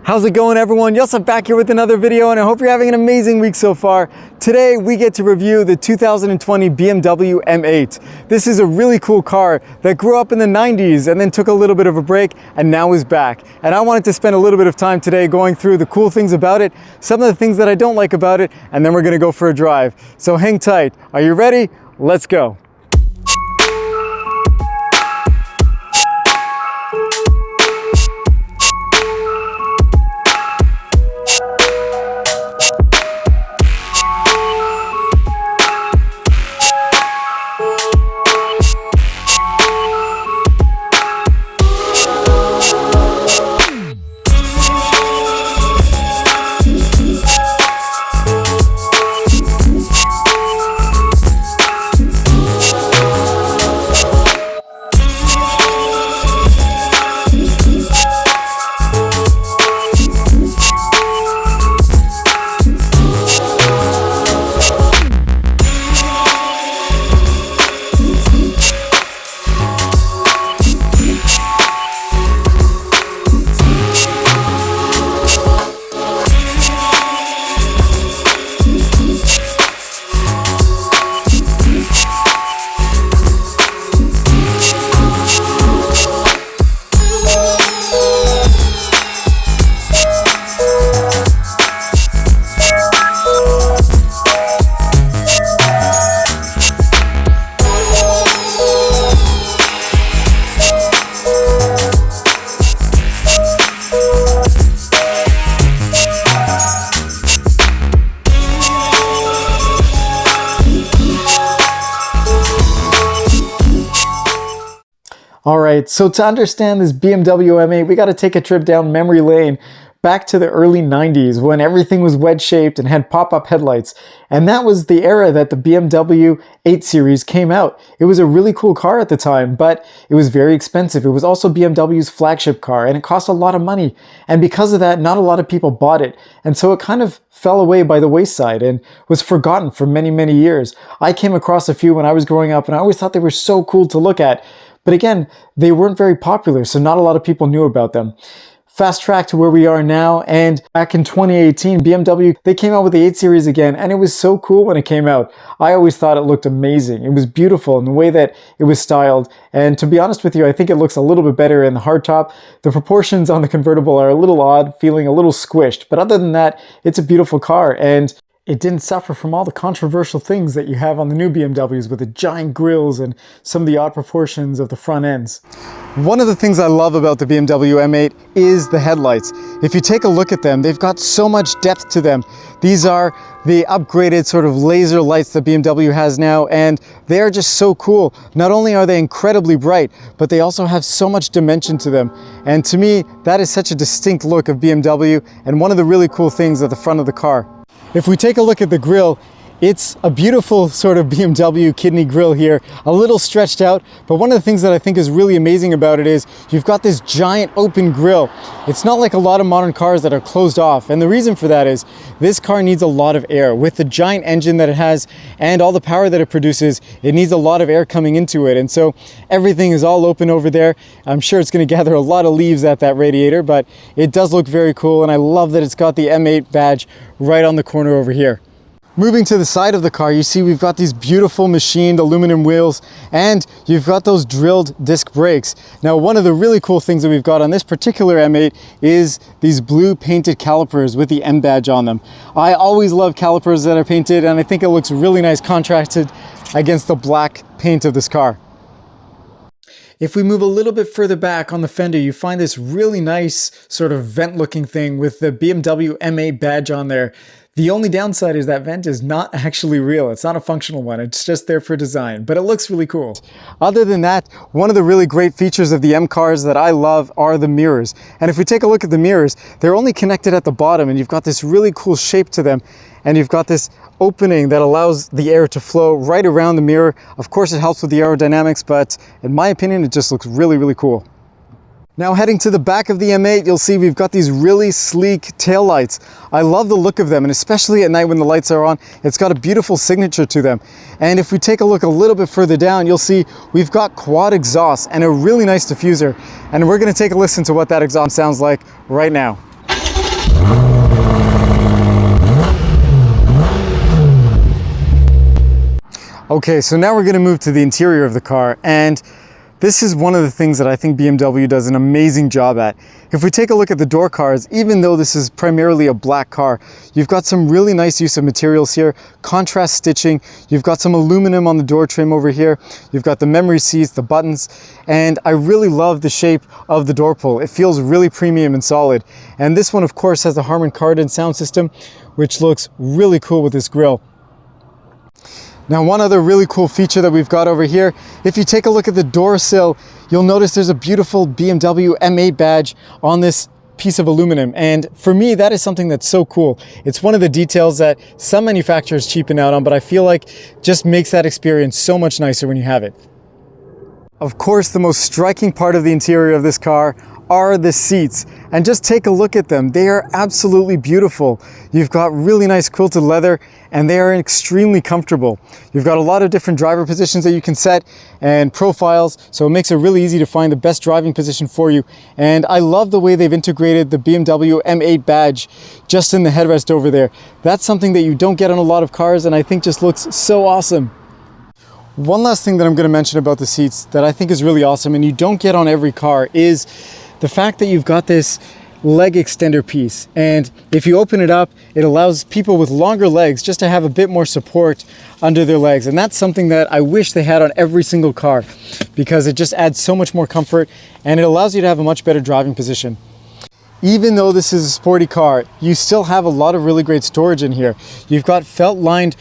How's it going, everyone? Yosef back here with another video, and I hope you're having an amazing week so far. Today we get to review the 2020 BMW M8. This is a really cool car that grew up in the 90s and then took a little bit of a break and now is back. And I wanted to spend a little bit of time today going through the cool things about it, some of the things that I don't like about it, and then we're gonna go for a drive. So hang tight. Are you ready? Let's go. All right, so to understand this BMW M8, we got to take a trip down memory lane back to the early 90s when everything was wedge-shaped and had pop-up headlights. And that was the era that the BMW 8 Series came out. It was a really cool car at the time, but it was very expensive. It was also BMW's flagship car, and it cost a lot of money. And because of that, not a lot of people bought it. And so it kind of fell away by the wayside and was forgotten for many, many years. I came across a few when I was growing up, and I always thought they were so cool to look at. But again, they weren't very popular, so not a lot of people knew about them. Fast track to where we are now, and back in 2018, BMW, they came out with the 8 Series again, and it was so cool when it came out. I always thought it looked amazing. It was beautiful in the way that it was styled, and to be honest with you, I think it looks a little bit better in the hardtop. The proportions on the convertible are a little odd, feeling a little squished, but other than that, it's a beautiful car, and it didn't suffer from all the controversial things that you have on the new BMWs with the giant grills and some of the odd proportions of the front ends. One of the things I love about the BMW M8 is the headlights. If you take a look at them, they've got so much depth to them. These are the upgraded sort of laser lights that BMW has now, and they are just so cool. Not only are they incredibly bright, but they also have so much dimension to them. And to me, that is such a distinct look of BMW and one of the really cool things at the front of the car. If we take a look at the grille, it's a beautiful sort of BMW kidney grille here, a little stretched out, but one of the things that I think is really amazing about it is you've got this giant open grille. It's not like a lot of modern cars that are closed off, and the reason for that is this car needs a lot of air. With the giant engine that it has and all the power that it produces, it needs a lot of air coming into it, and so everything is all open over there. I'm sure it's going to gather a lot of leaves at that radiator, but it does look very cool, and I love that it's got the M8 badge right on the corner over here. Moving to the side of the car, you see we've got these beautiful machined aluminum wheels, and you've got those drilled disc brakes. Now, one of the really cool things that we've got on this particular M8 is these blue painted calipers with the M badge on them. I always love calipers that are painted, and I think it looks really nice contrasted against the black paint of this car. If we move a little bit further back on the fender, you find this really nice sort of vent looking thing with the BMW M8 badge on there. The only downside is that vent is not actually real. It's not a functional one. It's just there for design, but it looks really cool. Other than that, one of the really great features of the M cars that I love are the mirrors. And if we take a look at the mirrors, they're only connected at the bottom, and you've got this really cool shape to them. And you've got this opening that allows the air to flow right around the mirror. Of course, it helps with the aerodynamics, but in my opinion, it just looks really, really cool. Now heading to the back of the M8, you'll see we've got these really sleek taillights. I love the look of them, and especially at night when the lights are on, it's got a beautiful signature to them. And if we take a look a little bit further down, you'll see we've got quad exhaust and a really nice diffuser. And we're gonna take a listen to what that exhaust sounds like right now. Okay, so now we're going to move to the interior of the car, and this is one of the things that I think BMW does an amazing job at. If we take a look at the door cards, even though this is primarily a black car, you've got some really nice use of materials here, contrast stitching, you've got some aluminum on the door trim over here, you've got the memory seats, the buttons, and I really love the shape of the door pull. It feels really premium and solid. And this one, of course, has the Harman Kardon sound system, which looks really cool with this grille. Now, one other really cool feature that we've got over here, if you take a look at the door sill, you'll notice there's a beautiful BMW M8 badge on this piece of aluminum. And for me, that is something that's so cool. It's one of the details that some manufacturers cheapen out on, but I feel like just makes that experience so much nicer when you have it. Of course, the most striking part of the interior of this car are the seats, and just take a look at them. They are absolutely beautiful. You've got really nice quilted leather, and they are extremely comfortable. You've got a lot of different driver positions that you can set and profiles, so it makes it really easy to find the best driving position for you. And I love the way they've integrated the BMW M8 badge just in the headrest over there. That's something that you don't get on a lot of cars, and I think just looks so awesome. One last thing that I'm going to mention about the seats that I think is really awesome and you don't get on every car is the fact that you've got this leg extender piece, and if you open it up, it allows people with longer legs just to have a bit more support under their legs. And that's something that I wish they had on every single car, because it just adds so much more comfort and it allows you to have a much better driving position. Even though this is a sporty car, you still have a lot of really great storage in here. You've got felt lined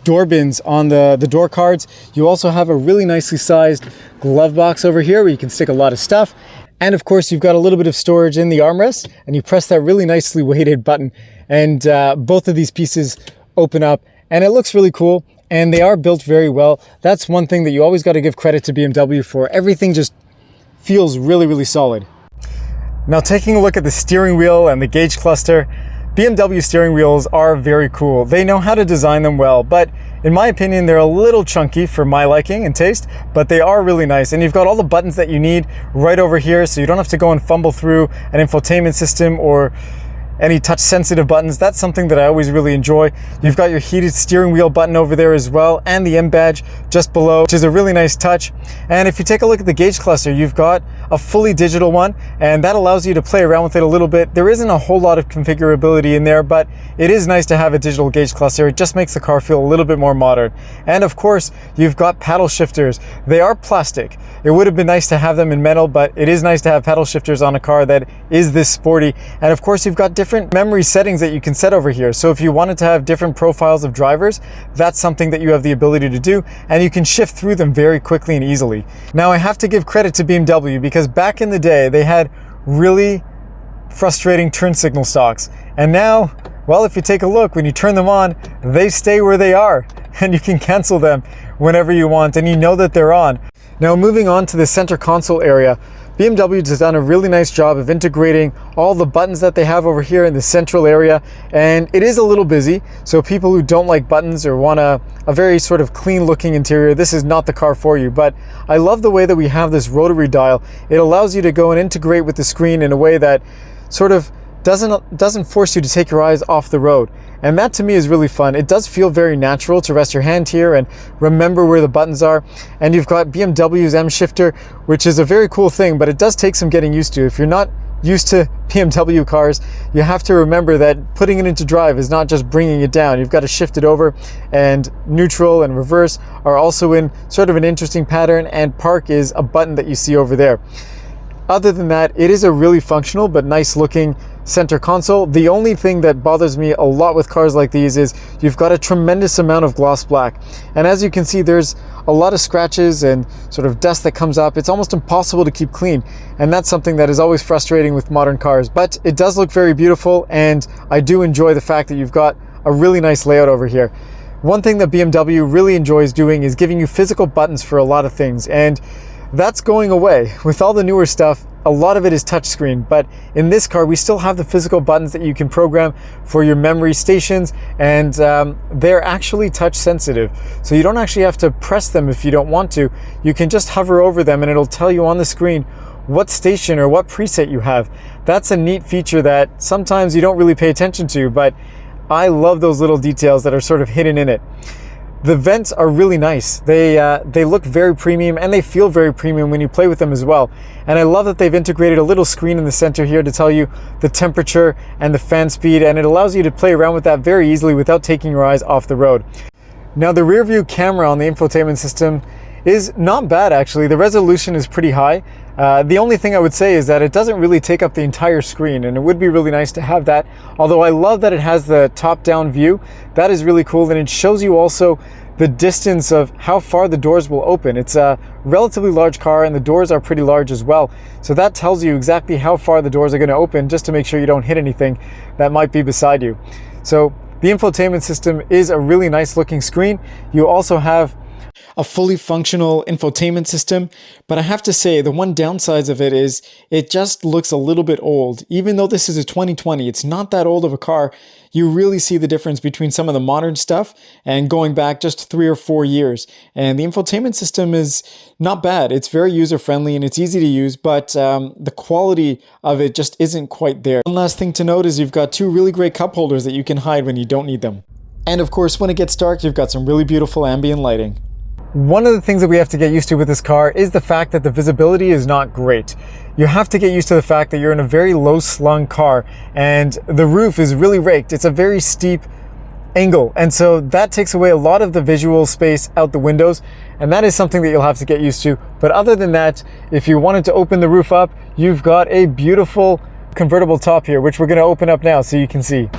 door bins on the door cards. You also have a really nicely sized glove box over here where you can stick a lot of stuff. And of course, you've got a little bit of storage in the armrest, and you press that really nicely weighted button, and both of these pieces open up, and it looks really cool, and they are built very well. That's one thing that you always got to give credit to BMW for. Everything just feels really, really solid. Now, taking a look at the steering wheel and the gauge cluster, BMW steering wheels are very cool. They know how to design them well, but in my opinion, they're a little chunky for my liking and taste, but they are really nice. And you've got all the buttons that you need right over here, so you don't have to go and fumble through an infotainment system or any touch sensitive buttons. That's something that I always really enjoy. You've got your heated steering wheel button over there as well, and the M badge just below, which is a really nice touch. And if you take a look at the gauge cluster, you've got a fully digital one, and that allows you to play around with it a little bit. There isn't a whole lot of configurability in there, but it is nice to have a digital gauge cluster. It just makes the car feel a little bit more modern. And of course, you've got paddle shifters. They are plastic. It would have been nice to have them in metal, but it is nice to have paddle shifters on a car that is this sporty. And of course, you've got different memory settings that you can set over here. So if you wanted to have different profiles of drivers, that's something that you have the ability to do, and you can shift through them very quickly and easily. Now, I have to give credit to BMW, because back in the day, they had really frustrating turn signal stalks. And now, well, if you take a look, when you turn them on, they stay where they are, and you can cancel them whenever you want, and you know that they're on. Now, moving on to the center console area, BMW has done a really nice job of integrating all the buttons that they have over here in the central area, and it is a little busy, so people who don't like buttons or want a very sort of clean looking interior, this is not the car for you. But I love the way that we have this rotary dial. It allows you to go and integrate with the screen in a way that sort of doesn't force you to take your eyes off the road. And that to me is really fun. It does feel very natural to rest your hand here and remember where the buttons are. And you've got BMW's M shifter, which is a very cool thing, but it does take some getting used to. If you're not used to BMW cars, you have to remember that putting it into drive is not just bringing it down. You've got to shift it over, and neutral and reverse are also in sort of an interesting pattern, and park is a button that you see over there. Other than that, it is a really functional but nice looking center console. The only thing that bothers me a lot with cars like these is you've got a tremendous amount of gloss black. And as you can see, there's a lot of scratches and sort of dust that comes up. It's almost impossible to keep clean. And that's something that is always frustrating with modern cars. But it does look very beautiful, and I do enjoy the fact that you've got a really nice layout over here. One thing that BMW really enjoys doing is giving you physical buttons for a lot of things. And that's going away. With all the newer stuff, a lot of it is touchscreen, but in this car, we still have the physical buttons that you can program for your memory stations, and they're actually touch sensitive. So you don't actually have to press them if you don't want to. You can just hover over them, and it'll tell you on the screen what station or what preset you have. That's a neat feature that sometimes you don't really pay attention to, but I love those little details that are sort of hidden in it. The vents are really nice. They look very premium, and they feel very premium when you play with them as well. And I love that they've integrated a little screen in the center here to tell you the temperature and the fan speed, and it allows you to play around with that very easily without taking your eyes off the road. Now, the rear view camera on the infotainment system is not bad, actually. The resolution is pretty high. The only thing I would say is that it doesn't really take up the entire screen, and it would be really nice to have that. Although I love that it has the top-down view. That is really cool, and it shows you also the distance of how far the doors will open. It's a relatively large car, and the doors are pretty large as well. So that tells you exactly how far the doors are going to open, just to make sure you don't hit anything that might be beside you. So the infotainment system is a really nice looking screen. You also have a fully functional infotainment system, but I have to say the one downside of it is it just looks a little bit old. Even though this is a 2020, it's not that old of a car. You really see the difference between some of the modern stuff and going back just 3 or 4 years. And the infotainment system is not bad. It's very user-friendly and it's easy to use, but the quality of it just isn't quite there. One last thing to note is you've got 2 really great cup holders that you can hide when you don't need them. And of course, when it gets dark, you've got some really beautiful ambient lighting. One of the things that we have to get used to with this car is the fact that the visibility is not great. You have to get used to the fact that you're in a very low slung car and the roof is really raked. It's a very steep angle, and so that takes away a lot of the visual space out the windows, and that is something that you'll have to get used to. But other than that, if you wanted to open the roof up, you've got a beautiful convertible top here, which we're going to open up now so you can see.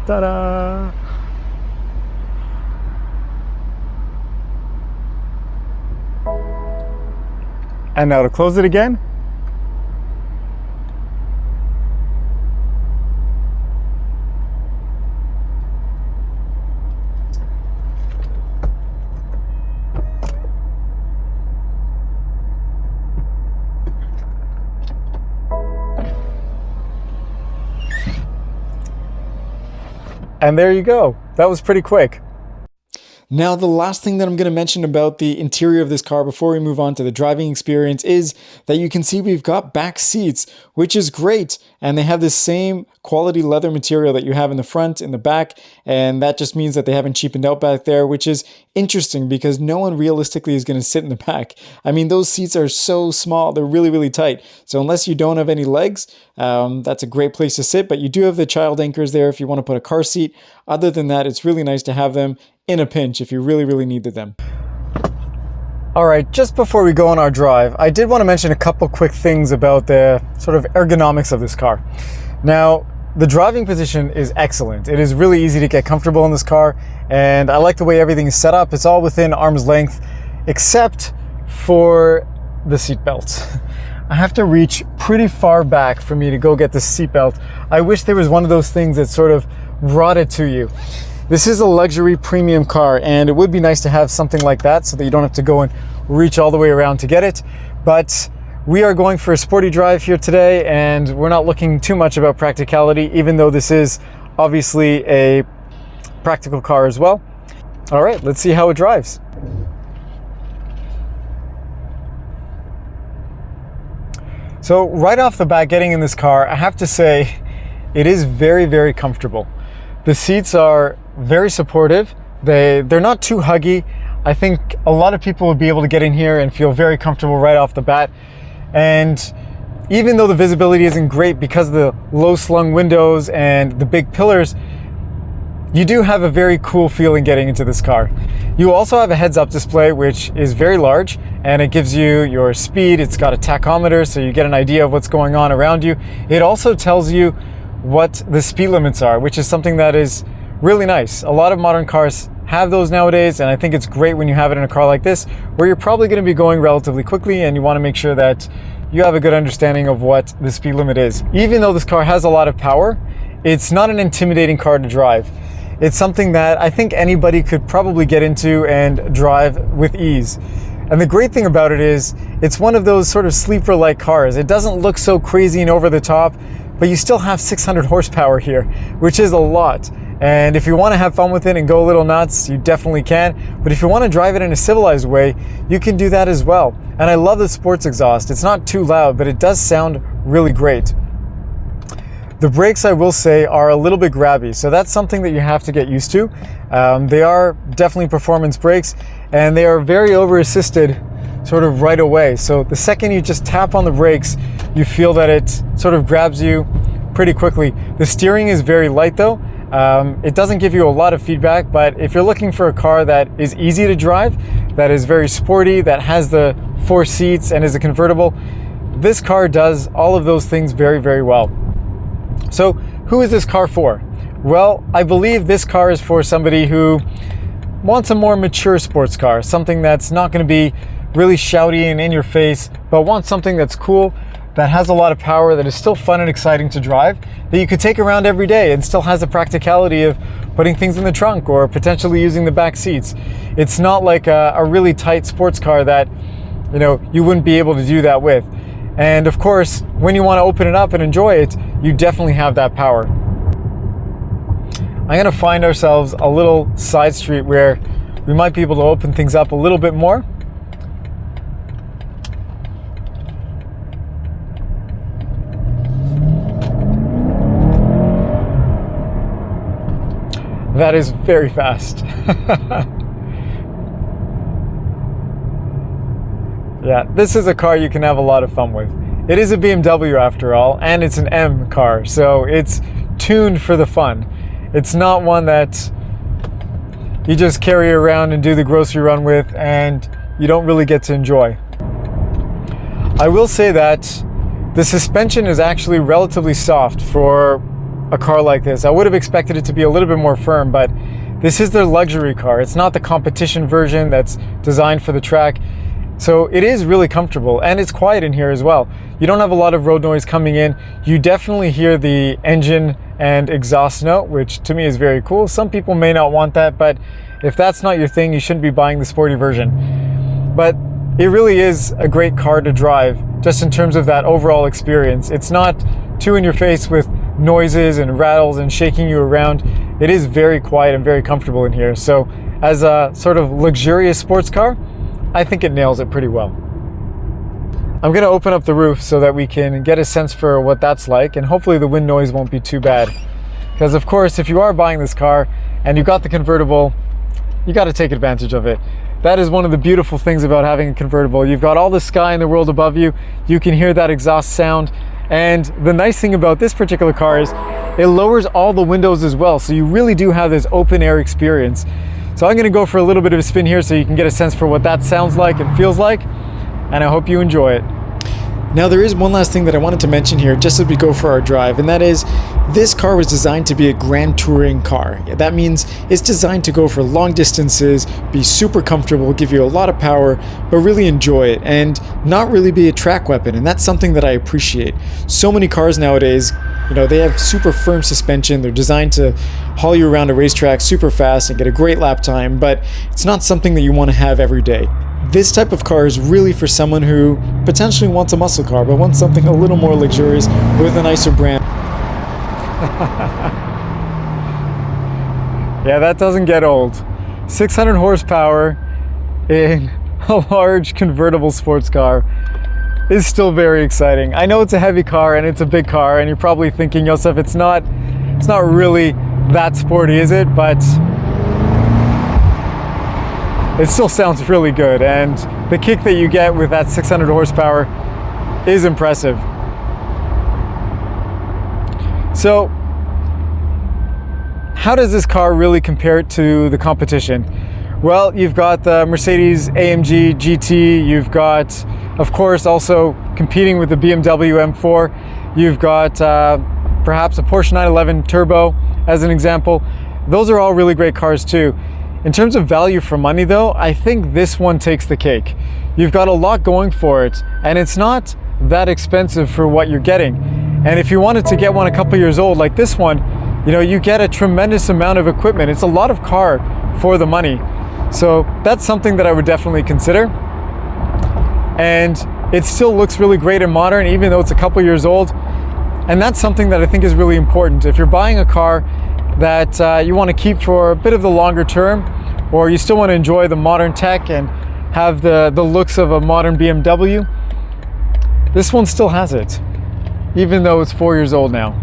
Ta-da! And now to close it again. And there you go. That was pretty quick. Now, the last thing that I'm going to mention about the interior of this car before we move on to the driving experience is that you can see we've got back seats, which is great. And they have the same quality leather material that you have in the front, in the back. And that just means that they haven't cheapened out back there, which is interesting because no one realistically is going to sit in the back. I mean, those seats are so small. They're really, really tight. So unless you don't have any legs, that's a great place to sit. But you do have the child anchors there if you want to put a car seat. Other than that, it's really nice to have them in a pinch if you really, really needed them. All right, just before we go on our drive, I did want to mention a couple quick things about the sort of ergonomics of this car. Now, the driving position is excellent. It is really easy to get comfortable in this car, and I like the way everything is set up. It's all within arm's length, except for the seatbelt. I have to reach pretty far back for me to go get the seatbelt. I wish there was one of those things that sort of brought it to you. This is a luxury premium car, and it would be nice to have something like that so that you don't have to go and reach all the way around to get it. But we are going for a sporty drive here today, and we're not looking too much about practicality, even though this is obviously a practical car as well. All right, let's see how it drives. So right off the bat, getting in this car, I have to say it is very, very comfortable. The seats are very supportive. They're not too huggy. I think a lot of people would be able to get in here and feel very comfortable right off the bat. And even though the visibility isn't great because of the low slung windows and the big pillars, you do have a very cool feeling getting into this car. You also have a heads-up display, which is very large, and it gives you your speed. It's got a tachometer, so you get an idea of what's going on around you. It also tells you what the speed limits are, which is something that is really nice. A lot of modern cars have those nowadays, and I think it's great when you have it in a car like this, where you're probably going to be going relatively quickly and you want to make sure that you have a good understanding of what the speed limit is. Even though this car has a lot of power, it's not an intimidating car to drive. It's something that I think anybody could probably get into and drive with ease. And the great thing about it is it's one of those sort of sleeper-like cars. It doesn't look so crazy and over the top, but you still have 600 horsepower here, which is a lot. And if you want to have fun with it and go a little nuts, you definitely can. But if you want to drive it in a civilized way, you can do that as well. And I love the sports exhaust. It's not too loud, but it does sound really great. The brakes, I will say, are a little bit grabby, so that's something that you have to get used to. They are definitely performance brakes, and they are very over-assisted sort of right away. So the second you just tap on the brakes, you feel that it sort of grabs you pretty quickly. The steering is very light though. It doesn't give you a lot of feedback, but if you're looking for a car that is easy to drive, that is very sporty, that has the 4 seats and is a convertible, this car does all of those things very, very well. So who is this car for? Well, I believe this car is for somebody who wants a more mature sports car, something that's not going to be really shouty and in your face, but wants something that's cool, that has a lot of power, that is still fun and exciting to drive, that you could take around every day and still has the practicality of putting things in the trunk or potentially using the back seats. It's not like a really tight sports car that, you know, you wouldn't be able to do that with. And of course, when you want to open it up and enjoy it, you definitely have that power. I'm going to find ourselves a little side street where we might be able to open things up a little bit more. That is very fast. Yeah, this is a car you can have a lot of fun with. It is a BMW after all, and it's an M car, so it's tuned for the fun. It's not one that you just carry around and do the grocery run with and you don't really get to enjoy. I will say that the suspension is actually relatively soft for a car like this. I would have expected it to be a little bit more firm, but this is their luxury car. It's not the competition version that's designed for the track. So it is really comfortable, and it's quiet in here as well. You don't have a lot of road noise coming in. You definitely hear the engine and exhaust note, which to me is very cool. Some people may not want that, but if that's not your thing, you shouldn't be buying the sporty version. But it really is a great car to drive, just in terms of that overall experience. It's not too in your face with noises and rattles and shaking you around. It is very quiet and very comfortable in here. So as a sort of luxurious sports car, I think it nails it pretty well. I'm going to open up the roof so that we can get a sense for what that's like, and hopefully the wind noise won't be too bad. Because of course, if you are buying this car and you got the convertible, you got to take advantage of it. That is one of the beautiful things about having a convertible. You've got all the sky in the world above you. You can hear that exhaust sound. And the nice thing about this particular car is it lowers all the windows as well. So you really do have this open air experience. So I'm going to go for a little bit of a spin here so you can get a sense for what that sounds like and feels like. And I hope you enjoy it. Now there is one last thing that I wanted to mention here just as we go for our drive, and that is this car was designed to be a grand touring car. That means it's designed to go for long distances, be super comfortable, give you a lot of power, but really enjoy it and not really be a track weapon, and that's something that I appreciate. So many cars nowadays, you know, they have super firm suspension, they're designed to haul you around a racetrack super fast and get a great lap time, but it's not something that you want to have every day. This type of car is really for someone who potentially wants a muscle car, but wants something a little more luxurious with a nicer brand. Yeah, that doesn't get old. 600 horsepower in a large convertible sports car is still very exciting. I know it's a heavy car and it's a big car, and you're probably thinking, Yosef, it's not really that sporty, is it? But it still sounds really good, and the kick that you get with that 600 horsepower is impressive. So, how does this car really compare to the competition? Well, you've got the Mercedes AMG GT, you've got, of course, also competing with the BMW M4, you've got perhaps a Porsche 911 Turbo as an example. Those are all really great cars too. In terms of value for money though, I think this one takes the cake. You've got a lot going for it, and it's not that expensive for what you're getting. And if you wanted to get one a couple years old like this one, you know, you get a tremendous amount of equipment. It's a lot of car for the money. So that's something that I would definitely consider. And it still looks really great and modern, even though it's a couple years old. And that's something that I think is really important. If you're buying a car that you want to keep for a bit of the longer term, or you still want to enjoy the modern tech and have the looks of a modern BMW, this one still has it, even though it's 4 years old now.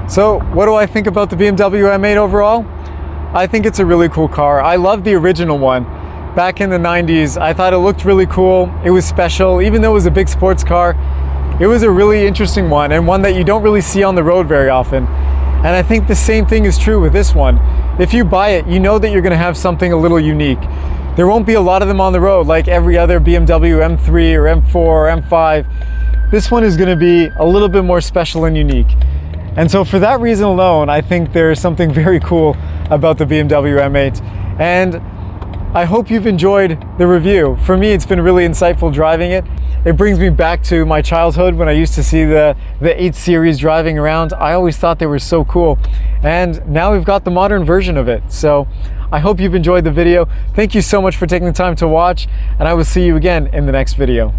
So what do I think about the BMW M8 overall? I think it's a really cool car. I love the original one. Back in the 90s, I thought it looked really cool. It was special. Even though it was a big sports car, it was a really interesting one, and one that you don't really see on the road very often. And I think the same thing is true with this one. If you buy it, you know that you're gonna have something a little unique. There won't be a lot of them on the road like every other BMW M3 or M4 or M5. This one is gonna be a little bit more special and unique. And so for that reason alone, I think there's something very cool about the BMW M8. And I hope you've enjoyed the review. For me, it's been really insightful driving it. It brings me back to my childhood when I used to see the 8 Series driving around. I always thought they were so cool. And now we've got the modern version of it. So I hope you've enjoyed the video. Thank you so much for taking the time to watch, and I will see you again in the next video.